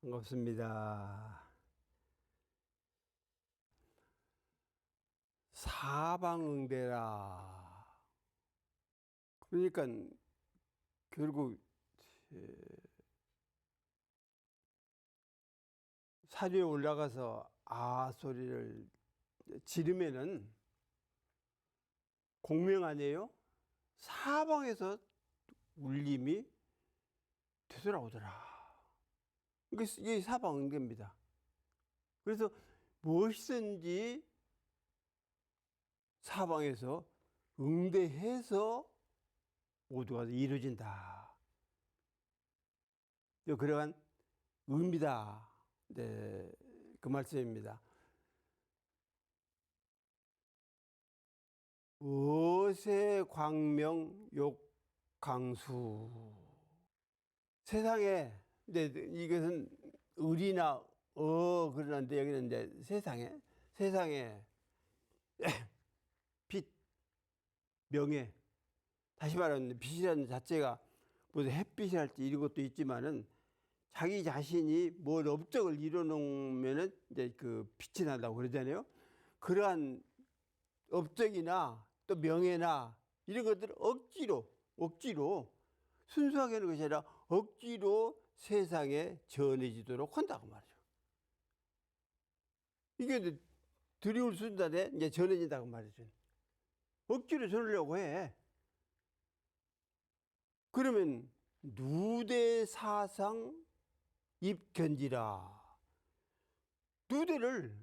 반갑습니다. 사방응대라. 그러니까 결국 산 위에 올라가서 아 소리를 지르면은 공명 아니에요? 사방에서 울림이 되돌아오더라. 이게 사방응대입니다. 그래서 무엇이든지 사방에서 응대해서 모두가 이루어진다. 그러한 의미다. 네, 그 말씀입니다. 어세 광명 욕강수. 세상에, 네, 이것은 을이나 그러는데 여기는 이제 세상에 빛, 명예, 다시 말하면 빛이라는 자체가 무슨 햇빛이랄지 이런 것도 있지만은 자기 자신이 뭘 업적을 이뤄놓으면은 이제 그 빛이 난다고 그러잖아요. 그러한 업적이나 또 명예나 이런 것들을 억지로 순수하게 하는 것이 아니라 억지로 세상에 전해지도록 한다고 말이죠. 이게 이제 드리울 순간에 이제 전해진다고 말이죠. 억지로 전하려고 해. 그러면 누대사상 입견지라. 누대를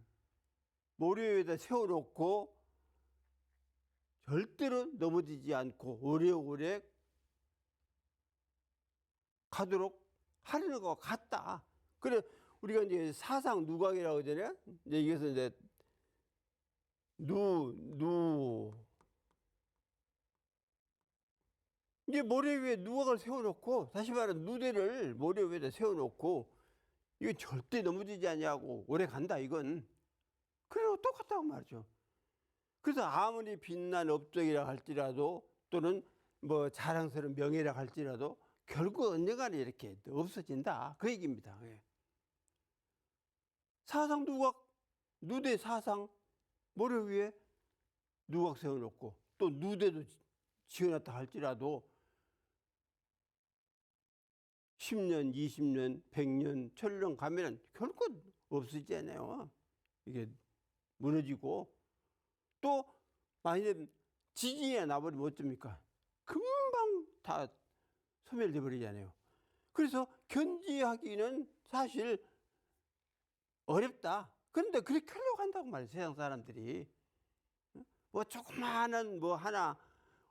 머리 위에다 세워놓고 절대로 넘어지지 않고 오래오래 가도록 하려는 것 같다. 그래 우리가 이제 사상 누각이라고 하잖아요. 이제 이것은 이제 이제 머리 위에 누각을 세워놓고, 다시 말하면 누대를 머리 위에다 세워놓고 이거 절대 넘어지지 않냐고 오래 간다 이건. 그래도 똑같다고 말이죠. 그래서 아무리 빛난 업적이라 할지라도 또는 뭐 자랑스러운 명예라 할지라도 결국 언젠가는 이렇게 없어진다 그 얘기입니다. 예. 사상 누각, 누대 사상 머리 위에 누각 세워놓고 또 누대도 지어놨다 할지라도 10년, 20년, 100년, 1000년 가면은 결코 없어지잖아요. 이게 무너지고 또 만약에 지진이 나버리면 어쩝니까? 금방 다 소멸돼 버리잖아요. 그래서 견지하기는 사실 어렵다. 그런데 그렇게 하려고 한다고 말이에요. 세상 사람들이. 뭐 조그마한 뭐 하나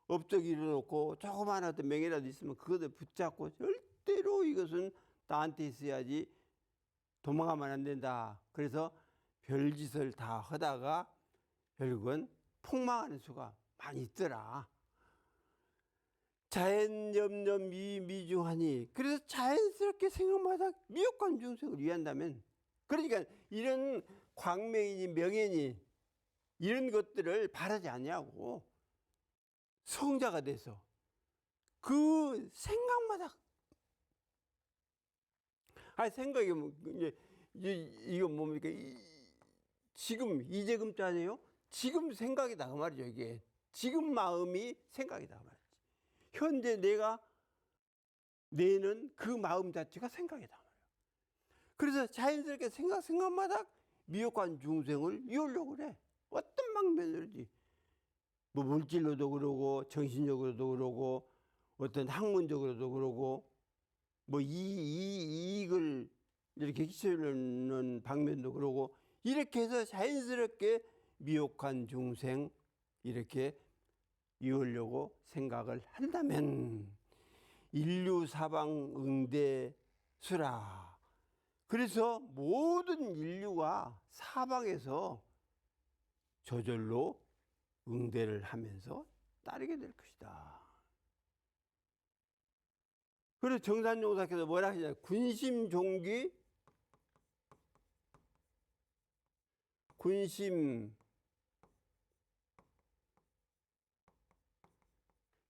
업적 이뤄놓고 조그마한 어떤 명예라도 있으면 그것을 붙잡고 절대로 이것은 나한테 있어야지 도망가면 안 된다. 그래서 별짓을 다 하다가 결국은 폭망하는 수가 많이 있더라. 자연염염 미중하니. 그래서 자연스럽게 생각마다 미혹한 중생을 위한다면, 그러니까 이런 광명이니 명예니 이런 것들을 바라지 아니하고 성자가 돼서 그 생각마다 생각이 이제 이거 뭡니까? 지금 이제금자 아니에요? 지금 생각이다 그 말이죠. 이게 지금 마음이 생각이다 그 말이지. 현재 내가 내는 그 마음 자체가 생각이다 말이에요. 그래서 자연스럽게 생각마다 미혹한 중생을 이으려고 그래. 어떤 방면으로지. 뭐 물질로도 그러고 정신적으로도 그러고 어떤 학문적으로도 그러고 뭐 이익을 이렇게 끼치는 방면도 그러고 이렇게 해서 자연스럽게 미혹한 중생 이렇게 이으려고 생각을 한다면 인류 사방 응대수라. 그래서 모든 인류가 사방에서 저절로 응대를 하면서 따르게 될 것이다. 그래서 정산용사께서 뭐라 하시냐? 군심종기,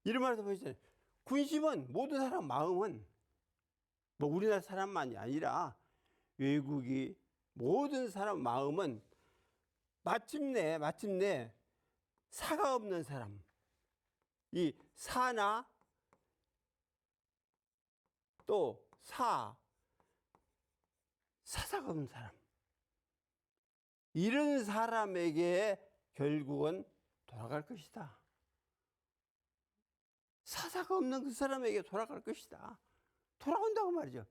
이런 말에서 보시잖아요. 군심은 모든 사람 마음은 뭐 우리나라 사람만이 아니라 외국이 모든 사람 마음은 마침내 사가 없는 사람, 이 사나 또 사사가 없는 사람, 이런 사람에게 결국은 돌아갈 것이다. 사사가 없는 그 사람에게 돌아갈 것이다. 돌아온다고 말이죠.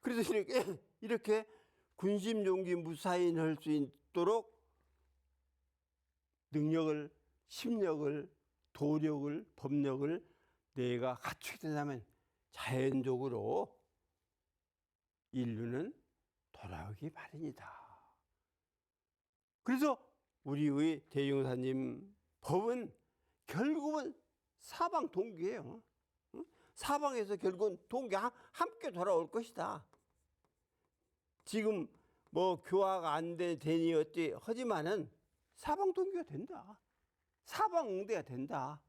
그래서 이렇게 군심, 용기, 무사인할 수 있도록 능력을, 심력을, 도력을, 법력을 내가 갖추게 된다면 자연적으로 인류는 돌아오기 마련이다. 그래서 우리의 대종사님 법은 결국은 사방 동기예요. 사방에서 결국은 동기 함께 돌아올 것이다. 지금 뭐 교화가 안 되니 어찌 하지만은 사방 동기가 된다. 사방 응대가 된다.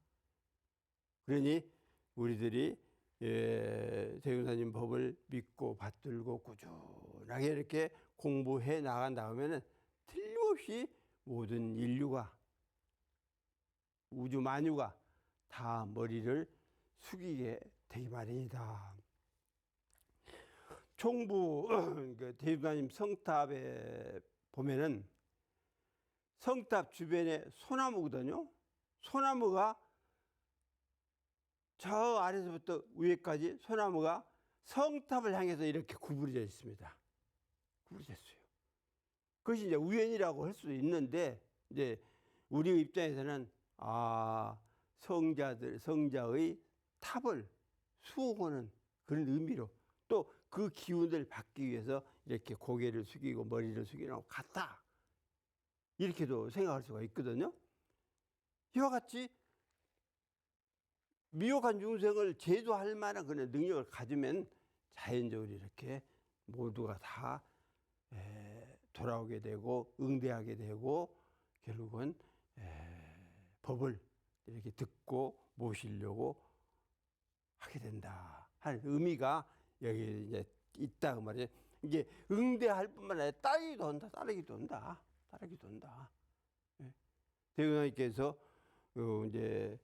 그러니 우리들이 대종사님 법을 믿고 받들고 꾸준하게 이렇게 공부해 나간 다음에는 틀림없이 모든 인류가, 우주 만유가 다 머리를 숙이게 되기 마련이다. 총부 대종사님 성탑에 보면은 성탑 주변에 소나무거든요. 소나무가 저 아래서부터 위에까지 소나무가 성탑을 향해서 이렇게 구부러져 있습니다. 구부러졌어요. 그것이 이제 우연이라고 할 수도 있는데, 이제 우리 입장에서는 성자의 탑을 수호하는 그런 의미로, 또 그 기운을 받기 위해서 이렇게 고개를 숙이고 머리를 숙이라고 갔다, 이렇게도 생각할 수가 있거든요. 이와 같이 미혹한 중생을 제도할 만한 그런 능력을 가지면 자연적으로 이렇게 모두가 다 돌아오게 되고 응대하게 되고 결국은 법을 이렇게 듣고 모시려고 하게 된다 하는 의미가 여기 이제 있다 그 말이에요. 이게 응대할 뿐만 아니라 따르기도 한다. 대통령께서 이제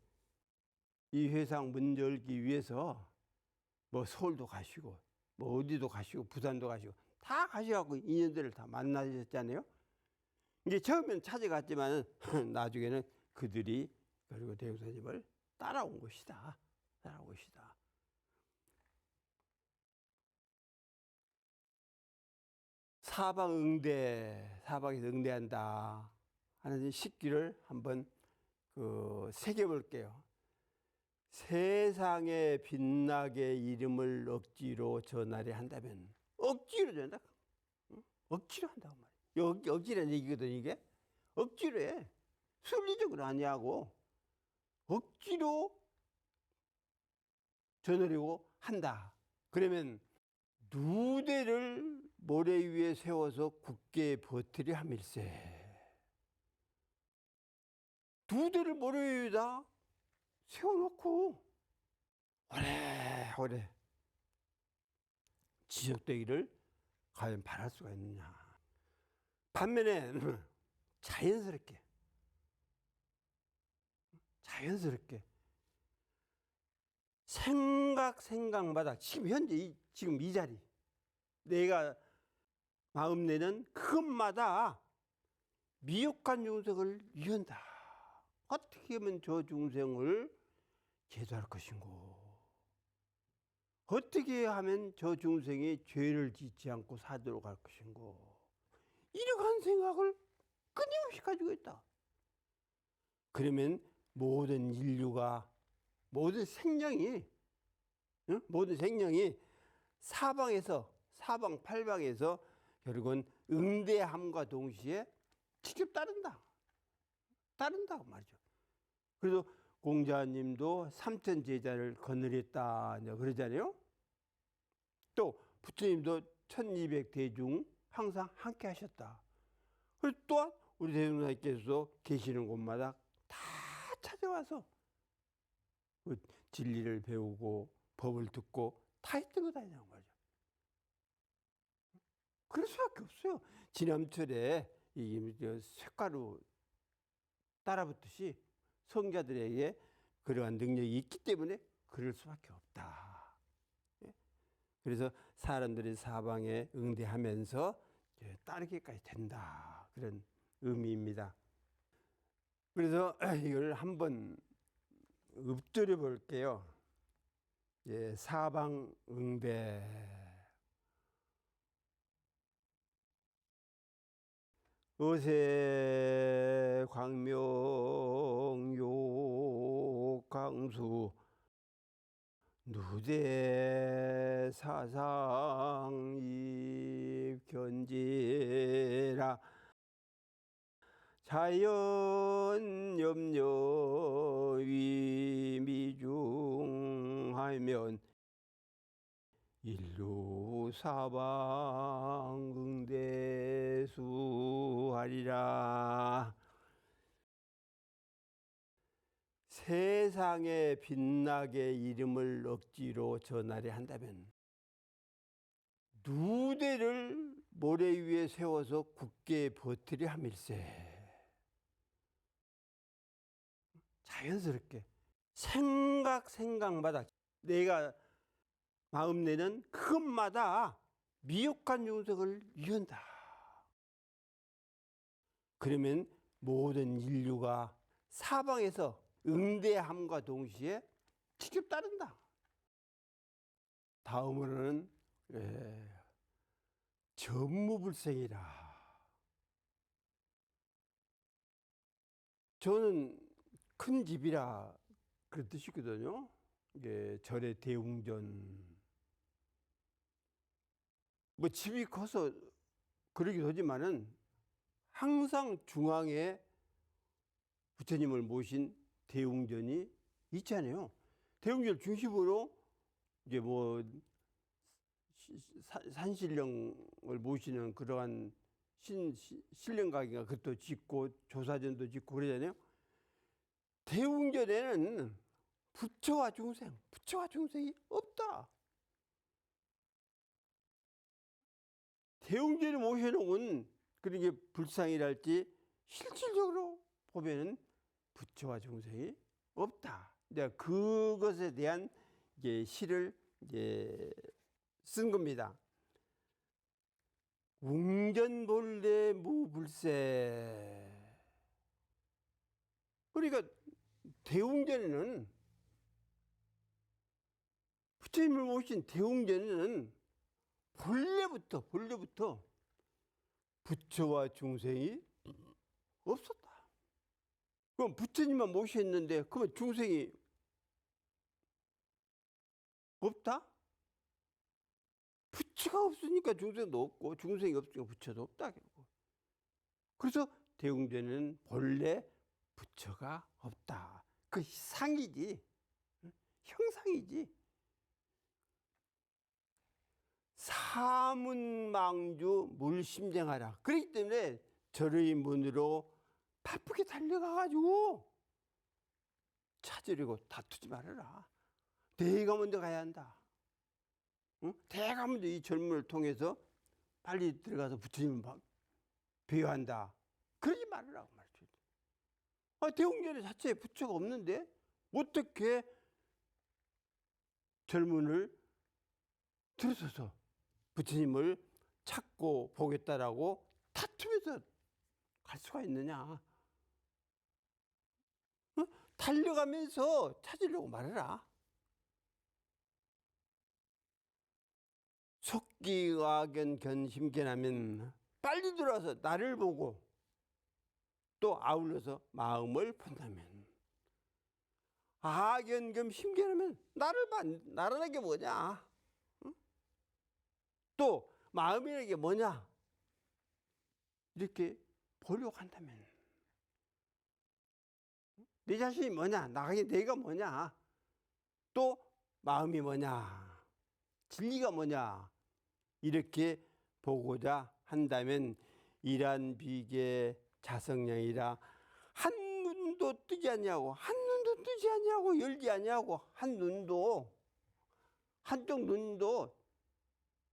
이 회상 문 열기 위해서 뭐 서울도 가시고 뭐 어디도 가시고 부산도 가시고 다 가셔갖고 인연들을 다 만나셨잖아요. 이게 처음엔 찾아갔지만 나중에는 그들이 그리고 대종사님을 따라온 것이다. 사방에서 응대한다 하는 식기를 한번 새겨볼게요. 세상에 빛나게 이름을 억지로 전하려 한다면, 억지로 전한다. 억지로 한다고 말이에요. 억지라는 얘기거든, 이게. 억지로 해. 순리적으로 하냐고. 억지로 전하려고 한다. 그러면 누대를 모래 위에 세워서 굳게 버티려 함일세. 누대를 모래 위에다 세워놓고 오래 지속되기를 과연 바랄 수가 있느냐. 반면에 자연스럽게 생각마다 지금 현재 지금 이 자리 내가 마음 내는 그것마다 미혹한 중생을 이은다. 어떻게 하면 저 중생을 제도할 것인고, 어떻게 하면 저 중생이 죄를 짓지 않고 사도록 할 것인고, 이러한 생각을 끊임없이 가지고 있다. 그러면 모든 인류가, 모든 생명이 사방팔방에서 결국은 응대함과 동시에 직접 따른다고 말이죠. 그래서 공자님도 삼천 제자를 거느렸다 그러잖아요. 또 부처님도 1200대중 항상 함께 하셨다. 그리고 또한 우리 대종사님께서 계시는 곳마다 다 찾아와서 진리를 배우고 법을 듣고 다 했던 거다 말이죠. 그럴 수밖에 없어요. 지남철에 이 쇳가루 따라붙듯이 성자들에게 그러한 능력이 있기 때문에 그럴 수밖에 없다. 예? 그래서 사람들이 사방에 응대하면서 따르기까지 된다. 그런 의미입니다. 그래서 이걸 한번 읊조려 볼게요. 사방 응대. 어세 광명 욕강수 누대 사상 입견지라 자연 염려 위미중하면 인류 사방 응대수하리라. 세상에 빛나게 이름을 억지로 전하려 한다면 누대를 모래 위에 세워서 굳게 버티려 함일세. 자연스럽게 생각마다 내가 마음내는 그것마다 미혹한 용석을 이룬다. 그러면 모든 인류가 사방에서 응대함과 동시에 직접 따른다. 다음으로는 전무불생이라. 저는 큰 집이라 그런 뜻이거든요. 절의 대웅전. 뭐 집이 커서 그러기도 하지만은 항상 중앙에 부처님을 모신 대웅전이 있잖아요. 대웅전 중심으로 이제 뭐 산신령을 모시는 그러한 신령각인가 그것도 짓고 조사전도 짓고 그러잖아요. 대웅전에는 부처와 중생이 없다. 대웅전에 모셔놓은 그러게 불상이랄지 실질적으로 보면은 부처와 중생이 없다. 내가 그것에 대한 시를 쓴 겁니다. 웅전본래 무불세. 그러니까 대웅전에는 부처님을 모신 대웅전에는 본래부터 부처와 중생이 없었다. 그럼 부처님만 모셨는데 그러면 중생이 없다? 부처가 없으니까 중생도 없고 중생이 없으니까 부처도 없다. 그래서 대웅전에는 본래 부처가 없다. 그 상이지, 형상이지. 사문망주 물심쟁하라. 그렇기 때문에 절의 문으로 바쁘게 달려가가지고 찾으려고 다투지 말아라. 내가 먼저 가야 한다. 응? 내가 먼저 이 절문을 통해서 빨리 들어가서 부처님을 배워한다. 그러지 말으라고 말이죠. 대웅전에 자체에 부처가 없는데 어떻게 절문을 들어서서 부처님을 찾고 보겠다라고 다투면서 갈 수가 있느냐. 달려가면서 찾으려고 말해라. 속기와견 견심견하면 빨리 들어와서 나를 보고 또 아울러서 마음을 본다면 아견겸 심견하면 나라는 게 뭐냐. 또 마음이라는 게 뭐냐 이렇게 보려고 한다면 내 자신이 뭐냐, 내가 뭐냐, 또 마음이 뭐냐, 진리가 뭐냐 이렇게 보고자 한다면 이란비계 자성량이라 한눈도 뜨지 않냐고, 열지 않냐고, 한쪽 눈도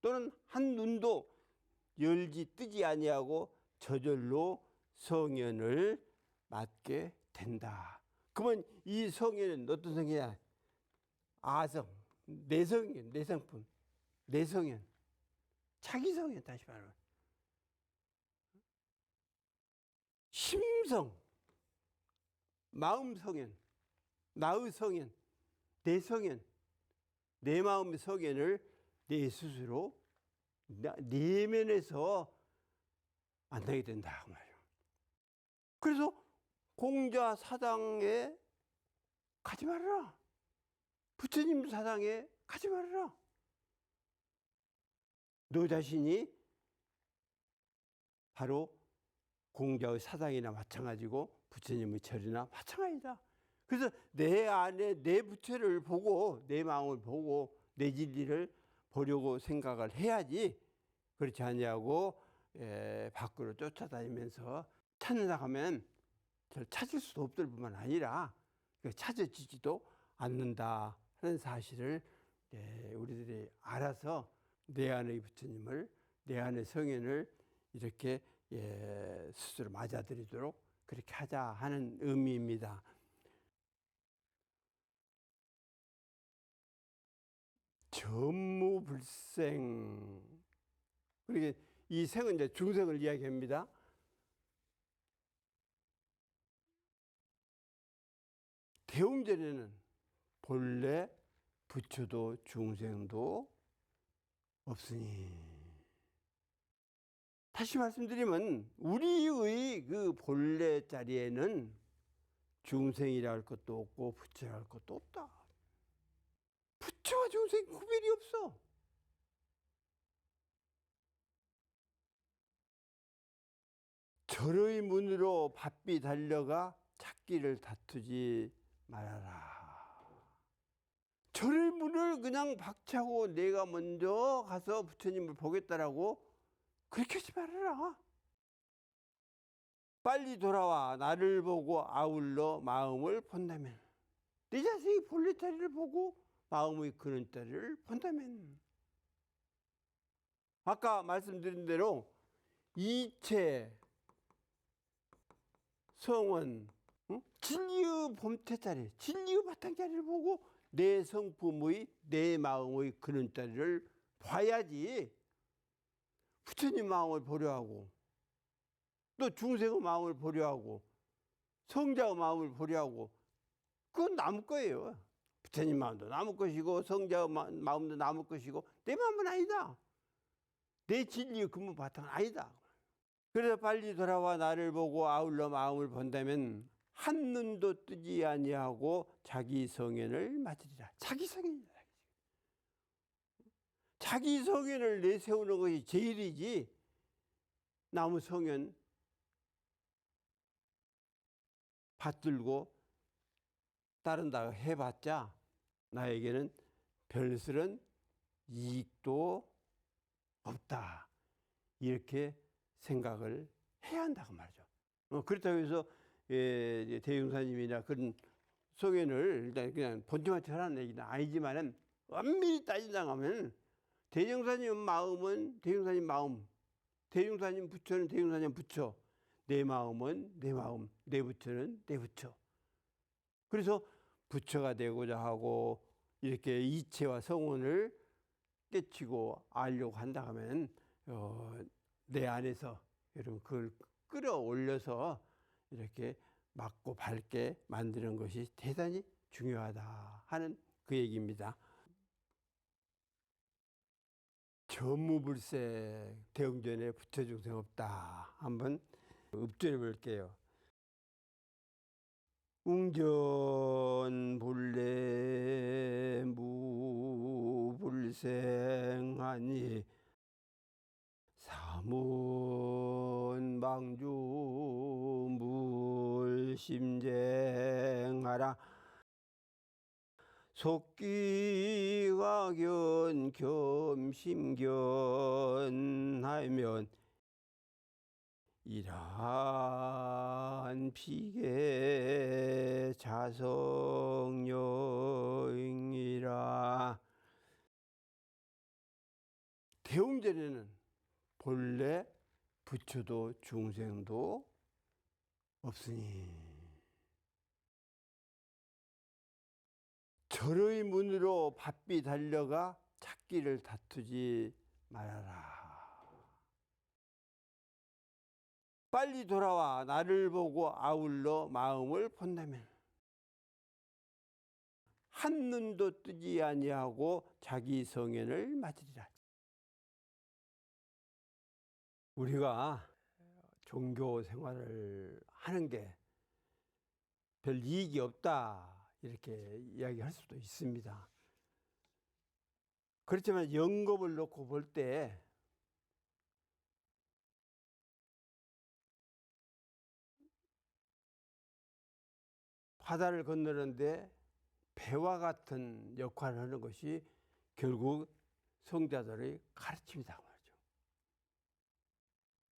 또는 한눈도 열지 뜨지 아니하고 저절로 성현을 맞게 된다. 그러면 이 성현은 어떤 성현이야? 아성, 내성현, 내성품, 내성현, 자기 성현. 다시 말하면 심성, 마음 성현, 나의 성현, 내 성현, 내 마음의 성현을 내 스스로 내면에서 만나게 된다 그 말이에요. 그래서 공자 사당에 가지 말아라. 부처님 사당에 가지 말아라. 너 자신이 바로 공자의 사당이나 마찬가지고 부처님의 절이나 마찬가지다. 그래서 내 안에 내 부처를 보고 내 마음을 보고 내 진리를 보려고 생각을 해야지. 그렇지 않냐고 밖으로 쫓아다니면서 찾는다고 하면 찾을 수도 없을 뿐만 아니라 찾아지지도 않는다 하는 사실을 우리들이 알아서 내 안의 부처님을, 내 안의 성현을 이렇게 스스로 맞아들이도록 그렇게 하자 하는 의미입니다. 전무불생. 그러니까 이 생은 이제 중생을 이야기합니다. 대웅전에는 본래 부처도 중생도 없으니. 다시 말씀드리면 우리의 그 본래 자리에는 중생이라 할 것도 없고 부처라 할 것도 없다. 부처와 중생 구별이 없어. 절의 문으로 바삐 달려가 찾기를 다투지 말아라. 절의 문을 그냥 박차고 내가 먼저 가서 부처님을 보겠다라고 그렇게 하지 말아라. 빨리 돌아와 나를 보고 아울러 마음을 본다면, 내 자식이 본래 자리를 보고 마음의 그런 자리를 본다면, 아까 말씀드린 대로 이체 성원, 진리의 본태 자리, 진리의 바탕 자리를 보고 내 성품의, 내 마음의 그런 자리를 봐야지. 부처님 마음을 보려 하고 또 중생의 마음을 보려 하고 성자의 마음을 보려 하고 그건 남의 거예요. 부처님 마음도 남의 것이고 성자의 마음도 남의 것이고 내 마음은 아니다. 내 진리의 근본 바탕은 아니다. 그래서 빨리 돌아와 나를 보고 아울러 마음을 본다면 한눈도 뜨지 아니하고 자기 성현을 맞으리라. 자기 성현이다. 자기 성현을 내세우는 것이 제일이지, 남의 성현 받들고 따른다고 해봤자 나에게는 별스런 이익도 없다. 이렇게 생각을 해야 한다고 말이죠. 그렇다고 해서 대중사님이나 그런 성현을 일단 그냥 본청한테 하라는 얘기는 아니지만은 엄밀히 따진다면 대중사님 마음은 대중사님 마음, 대중사님 부처는 대중사님 부처, 내 마음은 내 마음, 내 부처는 내 부처. 그래서 부처가 되고자 하고 이렇게 이체와 성원을 깨치고 알려고 한다 하면 내 안에서 여러분 그걸 끌어올려서 이렇게 맑고 밝게 만드는 것이 대단히 중요하다 하는 그 얘기입니다. 전무불생 대웅전에 부처 중생 없다. 한번 읊조려 볼게요. 웅전 본래 무불생하니 사문 방주 물심쟁하라. 속기가 견 겸심견하면 이러한 비계 자성여인이라. 대웅전에는 본래 부처도 중생도 없으니 절의 문으로 바삐 달려가 찾기를 다투지 말아라. 빨리 돌아와 나를 보고 아울러 마음을 본다면 한눈도 뜨지 아니하고 자기 성현을 맞으리라. 우리가 종교 생활을 하는 게 별 이익이 없다 이렇게 이야기할 수도 있습니다. 그렇지만 영겁을 놓고 볼 때 바다를 건너는데 배와 같은 역할을 하는 것이 결국 성자들의 가르침이다 말이죠.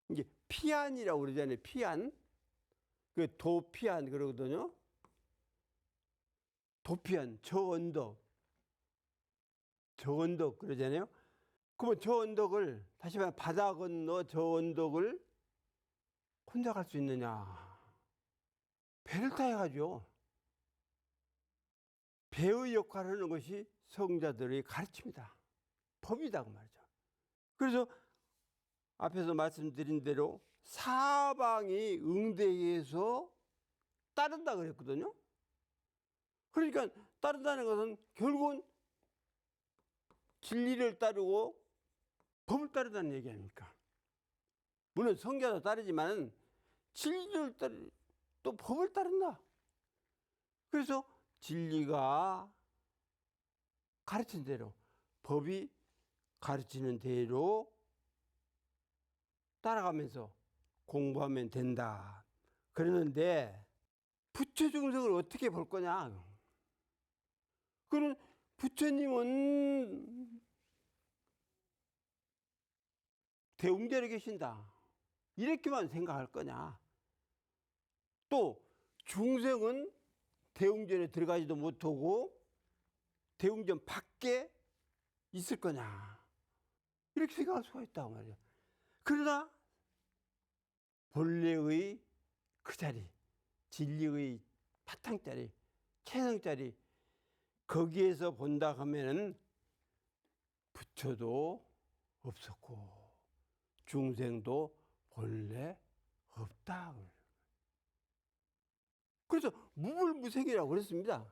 이게 피안이라고 그러잖아요. 피안. 그 도피안 그러거든요. 도피안, 저 언덕 그러잖아요. 그러면 저 언덕을 다시 말해 바다 건너 저 언덕을 혼자 갈 수 있느냐? 배를 타야 가죠. 배의 역할을 하는 것이 성자들의 가르침이다. 법이다 그 말이죠. 그래서 앞에서 말씀드린 대로 사방이 응대해서 따른다 그랬거든요. 그러니까 따른다는 것은 결국은 진리를 따르고 법을 따르다는 얘기 아닙니까? 물론 성자도 따르지만 진리를 따르 또 법을 따른다. 그래서 진리가 가르친 대로 법이 가르치는 대로 따라가면서 공부하면 된다. 그러는데 부처 중생을 어떻게 볼 거냐? 그는 부처님은 대웅전에 계신다. 이렇게만 생각할 거냐? 또 중생은 대웅전에 들어가지도 못하고 대웅전 밖에 있을 거냐? 이렇게 생각할 수가 있다고 말이야. 그러나 본래의 그 자리, 진리의 바탕자리, 최상자리 거기에서 본다 하면은 부처도 없었고 중생도 본래 없다. 그래서 무불무생이라고 그랬습니다.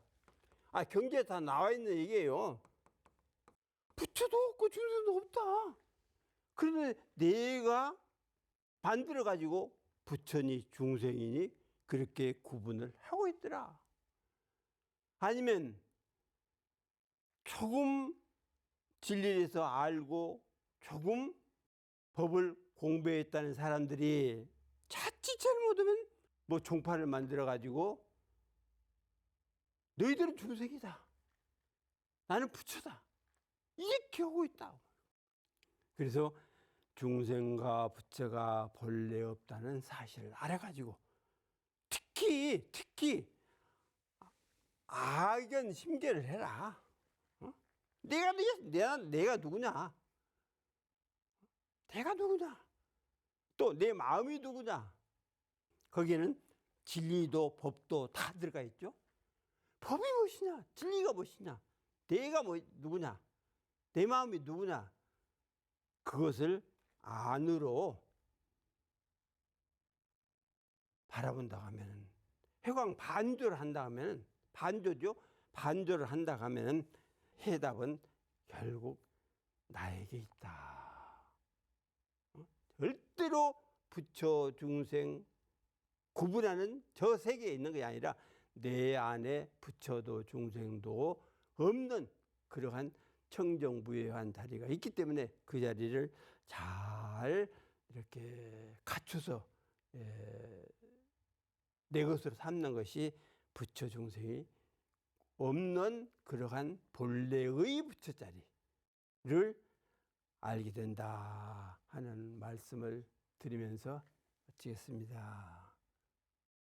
경제에 다 나와 있는 얘기예요. 부처도 없고 중생도 없다. 그런데 내가 만들어 가지고 부처니 중생이니 그렇게 구분을 하고 있더라. 아니면 조금 진리에서 알고 조금 법을 공부했다는 사람들이 자칫 잘못하면 뭐 종파를 만들어 가지고 너희들은 중생이다. 나는 부처다. 이렇게 하고 있다. 그래서 중생과 부처가 본래 없다는 사실을 알아가지고 특히 악연 심계를 해라. 내가 누구냐? 내가 누구냐? 또 내 마음이 누구냐? 거기에는 진리도 법도 다 들어가 있죠. 법이 무엇이냐? 진리가 무엇이냐? 내가 누구냐? 내 마음이 누구냐? 그것을 안으로 바라본다 하면 해광 반조를 한다 하면 반조죠. 반조를 한다 하면 해답은 결국 나에게 있다. 절대로 부처 중생 구분하는 저 세계에 있는 것이 아니라 내 안에 부처도 중생도 없는 그러한 청정무예한 자리가 있기 때문에 그 자리를 잘 이렇게 갖춰서 내 것으로 삼는 것이 부처 중생이 없는 그러한 본래의 부처 자리를 알게 된다 하는 말씀을 드리면서 마치겠습니다.